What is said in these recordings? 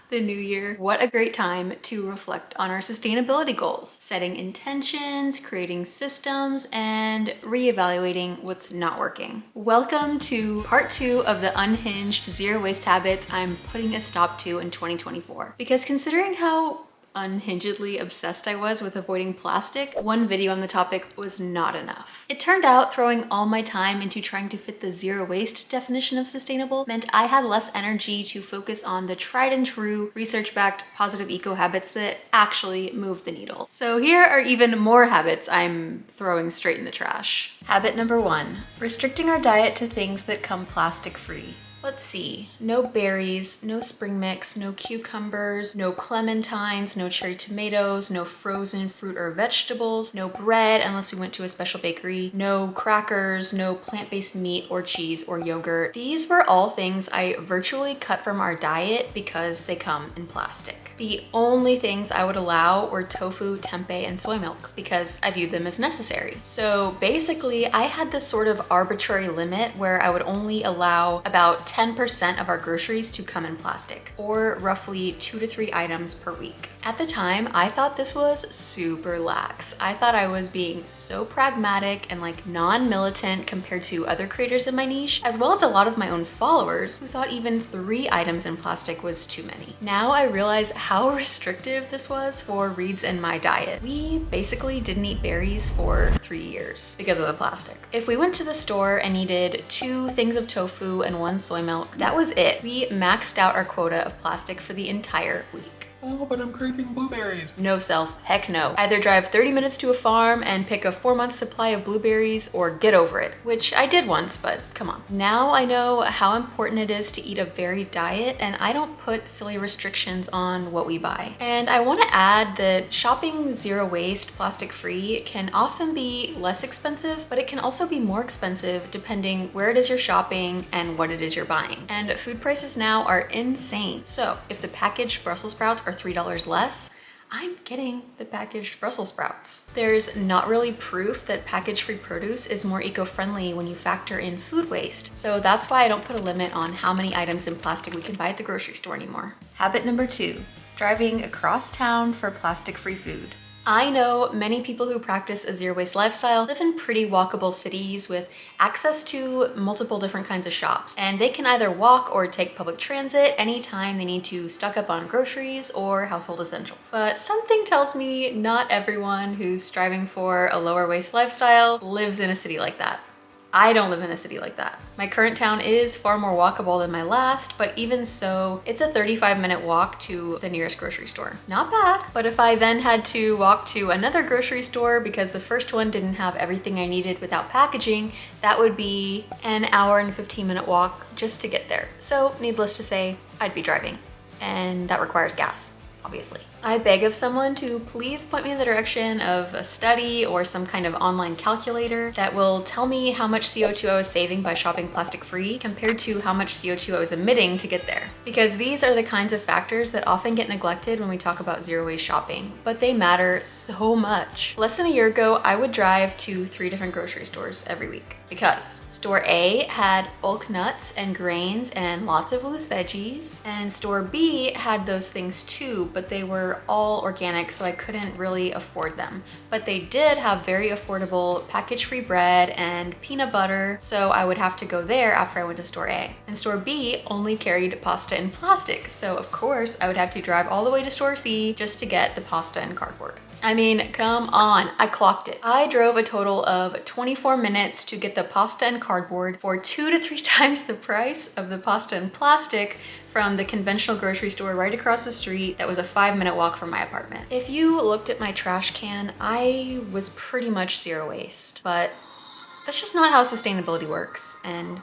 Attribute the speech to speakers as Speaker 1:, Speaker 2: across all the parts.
Speaker 1: The new year. What a great time to reflect on our sustainability goals, setting intentions, creating systems, and reevaluating what's not working. Welcome to part 2 of the unhinged zero waste habits I'm putting a stop to in 2024. Because considering how unhingedly obsessed I was with avoiding plastic, one video on the topic was not enough. It turned out throwing all my time into trying to fit the zero waste definition of sustainable meant I had less energy to focus on the tried and true, research-backed positive eco habits that actually move the needle. So here are even more habits I'm throwing straight in the trash. Habit number 1, restricting our diet to things that come plastic-free. Let's see, no berries, no spring mix, no cucumbers, no clementines, no cherry tomatoes, no frozen fruit or vegetables, no bread unless we went to a special bakery, no crackers, no plant-based meat or cheese or yogurt. These were all things I virtually cut from our diet because they come in plastic. The only things I would allow were tofu, tempeh, and soy milk because I viewed them as necessary. So basically, I had this sort of arbitrary limit where I would only allow about 10% of our groceries to come in plastic, or roughly 2 to 3 items per week. At the time, I thought this was super lax. I thought I was being so pragmatic and like non-militant compared to other creators in my niche, as well as a lot of my own followers who thought even 3 items in plastic was too many. Now I realize how restrictive this was for Reed's and my diet. We basically didn't eat berries for 3 years because of the plastic. If we went to the store and needed 2 things of tofu and 1 soy milk, that was it. We maxed out our quota of plastic for the entire week.
Speaker 2: Oh, but I'm craving blueberries.
Speaker 1: No self, heck no. Either drive 30 minutes to a farm and pick a 4-month supply of blueberries or get over it, which I did once, but come on. Now I know how important it is to eat a varied diet, and I don't put silly restrictions on what we buy. And I want to add that shopping zero waste, plastic free can often be less expensive, but it can also be more expensive depending where it is you're shopping and what it is you're buying. And food prices now are insane. So if the packaged Brussels sprouts are $3 less, I'm getting the packaged Brussels sprouts. There's not really proof that package-free produce is more eco-friendly when you factor in food waste. So that's why I don't put a limit on how many items in plastic we can buy at the grocery store anymore. Habit number 2, driving across town for plastic-free food. I know many people who practice a zero-waste lifestyle live in pretty walkable cities with access to multiple different kinds of shops, and they can either walk or take public transit anytime they need to stock up on groceries or household essentials. But something tells me not everyone who's striving for a lower waste lifestyle lives in a city like that. I don't live in a city like that. My current town is far more walkable than my last, but even so, it's a 35-minute walk to the nearest grocery store. Not bad. But if I then had to walk to another grocery store because the first one didn't have everything I needed without packaging, that would be an hour and 15-minute walk just to get there. So needless to say, I'd be driving. And that requires gas, obviously. I beg of someone to please point me in the direction of a study or some kind of online calculator that will tell me how much CO2 I was saving by shopping plastic free compared to how much CO2 I was emitting to get there. Because these are the kinds of factors that often get neglected when we talk about zero waste shopping, but they matter so much. Less than a year ago, I would drive to 3 different grocery stores every week because store A had bulk nuts and grains and lots of loose veggies, and store B had those things too, but they were all organic, so I couldn't really afford them. But they did have very affordable package-free bread and peanut butter, so I would have to go there after I went to store A. And store B only carried pasta in plastic, so of course I would have to drive all the way to store C just to get the pasta in cardboard. I mean, come on, I clocked it. I drove a total of 24 minutes to get the pasta and cardboard for 2 to 3 times the price of the pasta and plastic from the conventional grocery store right across the street that was a 5-minute walk from my apartment. If you looked at my trash can, I was pretty much zero waste, but that's just not how sustainability works, and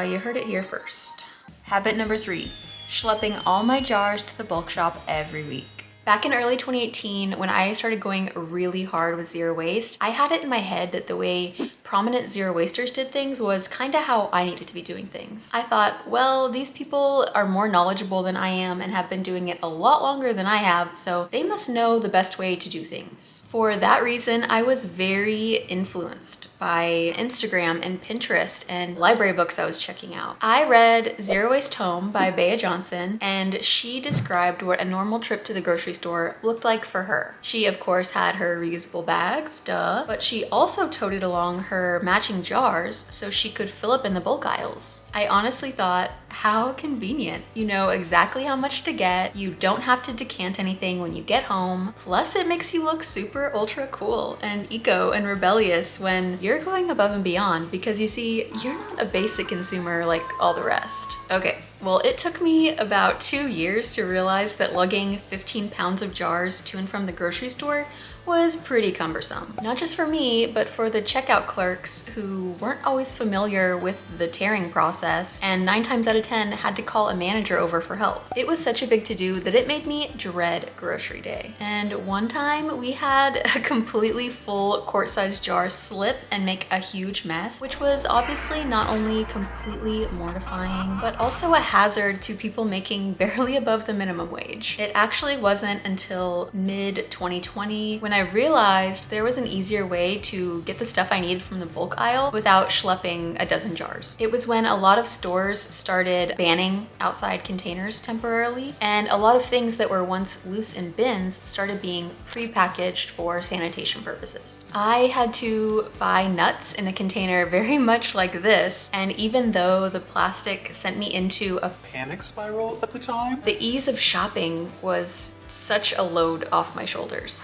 Speaker 1: you heard it here first. Habit number 3, schlepping all my jars to the bulk shop every week. Back in early 2018, when I started going really hard with zero waste, I had it in my head that the way prominent zero wasters did things was kind of how I needed to be doing things. I thought, well, these people are more knowledgeable than I am and have been doing it a lot longer than I have, so they must know the best way to do things. For that reason, I was very influenced by Instagram and Pinterest and library books I was checking out. I read Zero Waste Home by Bea Johnson, and she described what a normal trip to the grocery store looked like for her. She, of course, had her reusable bags, duh, but she also toted along her matching jars so she could fill up in the bulk aisles. I honestly thought, how convenient. You know exactly how much to get, you don't have to decant anything when you get home, plus it makes you look super ultra cool and eco and rebellious when you're going above and beyond, because you see, you're not a basic consumer like all the rest. Okay, well, it took me about 2 years to realize that lugging 15 pounds of jars to and from the grocery store was pretty cumbersome. Not just for me, but for the checkout clerks who weren't always familiar with the tearing process and 9 times out of 10 had to call a manager over for help. It was such a big to-do that it made me dread grocery day. And one time we had a completely full quart-sized jar slip and make a huge mess, which was obviously not only completely mortifying, but also a hazard to people making barely above the minimum wage. It actually wasn't until mid-2020 when I realized there was an easier way to get the stuff I needed from the bulk aisle without schlepping a dozen jars. It was when a lot of stores started banning outside containers temporarily, and a lot of things that were once loose in bins started being pre-packaged for sanitation purposes. I had to buy nuts in a container very much like this, and even though the plastic sent me into a
Speaker 2: Panic spiral at the time?
Speaker 1: the ease of shopping was such a load off my shoulders.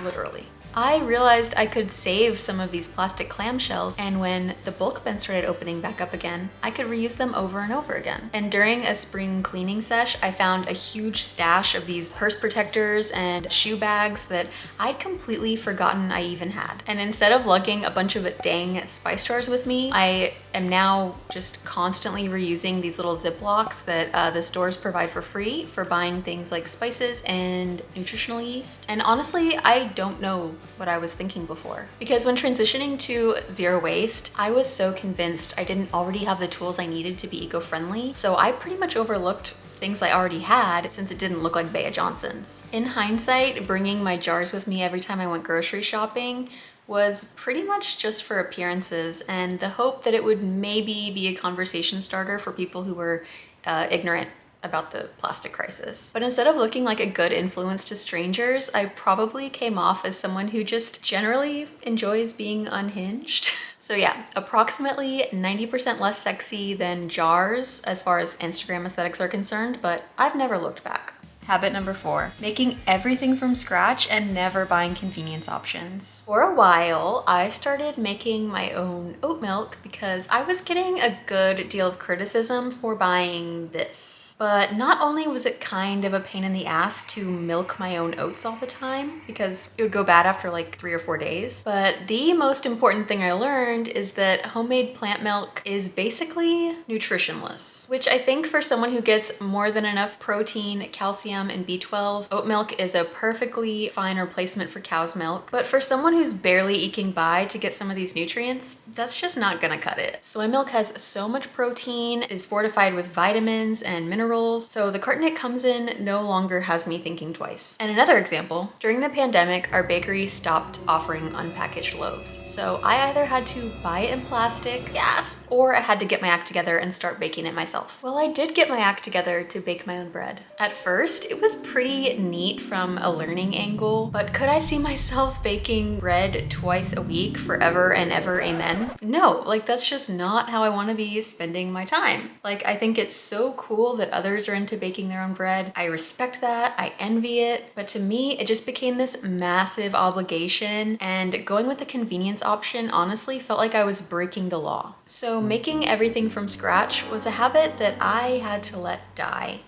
Speaker 1: Literally. I realized I could save some of these plastic clamshells, and when the bulk bin started opening back up again, I could reuse them over and over again. And during a spring cleaning sesh, I found a huge stash of these purse protectors and shoe bags that I'd completely forgotten I even had. And instead of lugging a bunch of dang spice jars with me, I am now just constantly reusing these little Ziplocs that the stores provide for free for buying things like spices and nutritional yeast. And honestly, I don't know what I was thinking before. Because when transitioning to zero waste, I was so convinced I didn't already have the tools I needed to be eco-friendly, so I pretty much overlooked things I already had since it didn't look like Bea Johnson's. In hindsight, bringing my jars with me every time I went grocery shopping was pretty much just for appearances and the hope that it would maybe be a conversation starter for people who were ignorant about the plastic crisis. But instead of looking like a good influence to strangers, I probably came off as someone who just generally enjoys being unhinged. So yeah, approximately 90% less sexy than jars as far as Instagram aesthetics are concerned, but I've never looked back. Habit number 4, making everything from scratch and never buying convenience options. For a while, I started making my own oat milk because I was getting a good deal of criticism for buying this. But not only was it kind of a pain in the ass to milk my own oats all the time because it would go bad after like 3 or 4 days, but the most important thing I learned is that homemade plant milk is basically nutritionless, which I think for someone who gets more than enough protein, calcium, and B12, oat milk is a perfectly fine replacement for cow's milk. But for someone who's barely eking by to get some of these nutrients, that's just not gonna cut it. Soy milk has so much protein, is fortified with vitamins and minerals, so the carton it comes in no longer has me thinking twice. And another example, during the pandemic, our bakery stopped offering unpackaged loaves. So I either had to buy it in plastic, gasp, or I had to get my act together and start baking it myself. Well, I did get my act together to bake my own bread. At first, it was pretty neat from a learning angle, but could I see myself baking bread twice a week forever and ever, amen? No, like that's just not how I want to be spending my time. Like, I think it's so cool that others are into baking their own bread. I respect that, I envy it, but to me, it just became this massive obligation, and going with the convenience option honestly felt like I was breaking the law. So making everything from scratch was a habit that I had to let die,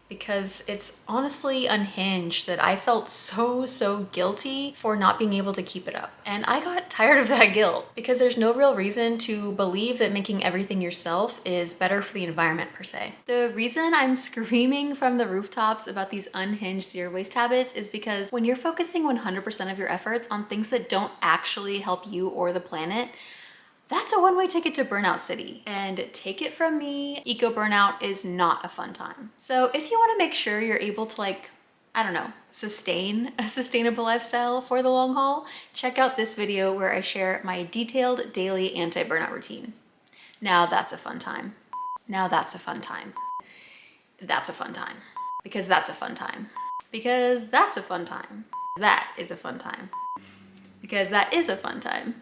Speaker 1: because it's honestly unhinged that I felt so guilty for not being able to keep it up. And I got tired of that guilt because there's no real reason to believe that making everything yourself is better for the environment per se. The reason I'm screaming from the rooftops about these unhinged zero waste habits is because when you're focusing 100% of your efforts on things that don't actually help you or the planet, That's a one-way ticket to Burnout City. And take it from me, eco burnout is not a fun time. So if you want to make sure you're able to, like, I don't know, sustain a sustainable lifestyle for the long haul, check out this video where I share my detailed daily anti-burnout routine. Now that's a fun time. Now that's a fun time. That's a fun time. Because that's a fun time. Because that's a fun time. That is a fun time. Because that is a fun time.